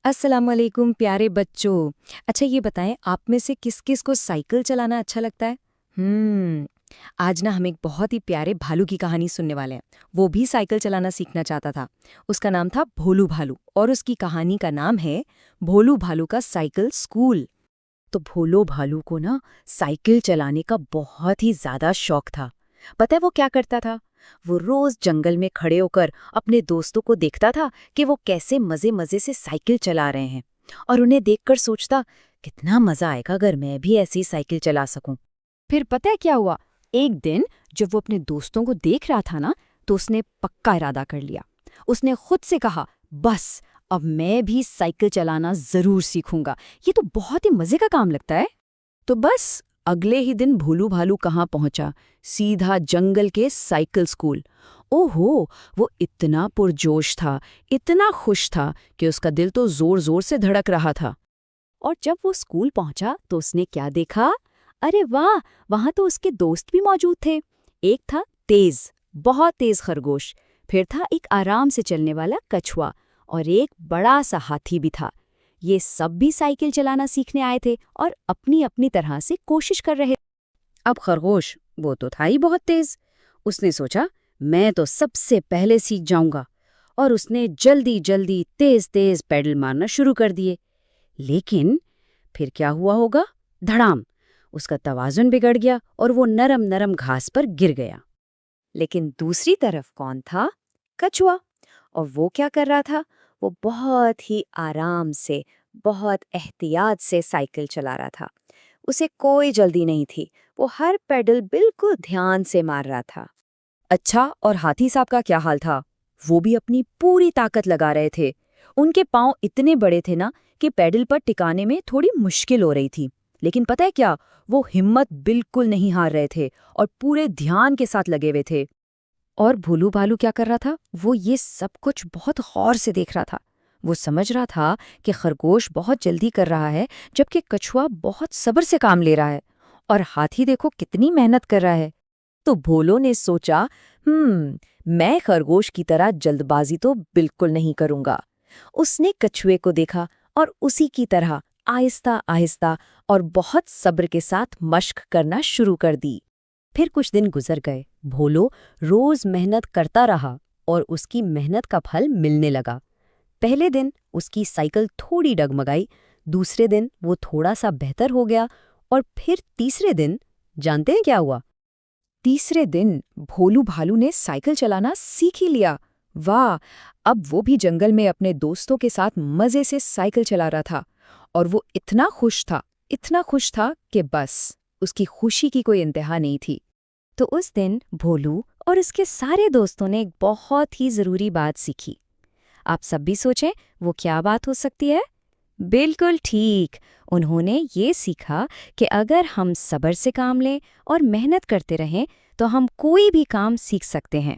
अस्सलामुअलैकुम प्यारे बच्चों। अच्छा ये बताएं, आप में से किस किस को साइकिल चलाना अच्छा लगता है? आज ना हम एक बहुत ही प्यारे भालू की कहानी सुनने वाले हैं। वो भी साइकिल चलाना सीखना चाहता था। उसका नाम था भोलू भालू और उसकी कहानी का नाम है भोलू भालू का साइकिल स्कूल। तो भोलो भालू को ना साइकिल चलाने का बहुत ही ज्यादा शौक था। पता है वो क्या करता था? वो रोज जंगल में खड़े होकर अपने दोस्तों को देखता था कि वो कैसे मजे मजे से साइकिल चला रहे हैं, और उन्हें देखकर सोचता, कितना मजा आएगा अगर मैं भी ऐसी साइकिल चला सकूं। फिर पता है क्या हुआ? एक दिन जब वो अपने दोस्तों को देख रहा था ना, तो उसने पक्का इरादा कर लिया। उसने खुद से कहा, बस अब मैं भी साइकिल चलाना जरूर सीखूंगा। ये तो बहुत ही मजे का काम लगता है। तो बस अगले ही दिन भोलू भालू कहाँ पहुंचा? सीधा जंगल के साइकिल स्कूल। ओहो, वो इतना पुरजोश था, इतना खुश था कि उसका दिल तो जोर जोर से धड़क रहा था। और जब वो स्कूल पहुंचा तो उसने क्या देखा? अरे वाह, वहां तो उसके दोस्त भी मौजूद थे। एक था तेज, बहुत तेज खरगोश, फिर था एक आराम से चलने वाला कछुआ, और एक बड़ा सा हाथी भी था। ये सब भी साइकिल चलाना सीखने आए थे और अपनी अपनी तरह से कोशिश कर रहे थे। अब खरगोश, वो तो था ही बहुत तेज। उसने सोचा, मैं तो सबसे पहले सीख जाऊंगा, और उसने जल्दी जल्दी तेज तेज पैडल मारना शुरू कर दिए। लेकिन फिर क्या हुआ होगा? धड़ाम! उसका तवाजुन बिगड़ गया और वो नरम नरम घास पर गिर गया। लेकिन दूसरी तरफ कौन था? कछुआ। और वो क्या कर रहा था? वो बहुत ही आराम से, बहुत एहतियात से साइकिल चला रहा था। उसे कोई जल्दी नहीं थी। वो हर पेडल बिल्कुल ध्यान से मार रहा था। अच्छा, और हाथी साहब का क्या हाल था? वो भी अपनी पूरी ताकत लगा रहे थे। उनके पांव इतने बड़े थे ना कि पैडल पर टिकाने में थोड़ी मुश्किल हो रही थी। लेकिन पता है क्या? वो हिम्मत बिल्कुल नहीं हार रहे थे और पूरे ध्यान के साथ लगे हुए थे। और भोलू भालू क्या कर रहा था? वो ये सब कुछ बहुत गौर से देख रहा था। वो समझ रहा था कि खरगोश बहुत जल्दी कर रहा है, जबकि कछुआ बहुत सब्र से काम ले रहा है, और हाथी देखो कितनी मेहनत कर रहा है। तो भोलो ने सोचा, मैं खरगोश की तरह जल्दबाजी तो बिल्कुल नहीं करूंगा। उसने कछुए को देखा और उसी की तरह आहिस्ता आहिस्ता और बहुत सब्र के साथ मशक करना शुरू कर दी। फिर कुछ दिन गुजर गए। भोलो रोज मेहनत करता रहा और उसकी मेहनत का फल मिलने लगा। पहले दिन उसकी साइकिल थोड़ी डगमगाई, दूसरे दिन वो थोड़ा सा बेहतर हो गया, और फिर तीसरे दिन जानते हैं क्या हुआ? तीसरे दिन भोलू भालू ने साइकिल चलाना सीख ही लिया। वाह! अब वो भी जंगल में अपने दोस्तों के साथ मजे से साइकिल चला रहा था, और वो इतना खुश था कि बस उसकी खुशी की कोई इंतहा नहीं थी। तो उस दिन भोलू और उसके सारे दोस्तों ने एक बहुत ही जरूरी बात सीखी। आप सब भी सोचें, वो क्या बात हो सकती है? बिल्कुल ठीक, उन्होंने ये सीखा कि अगर हम सब्र से काम लें और मेहनत करते रहें तो हम कोई भी काम सीख सकते हैं।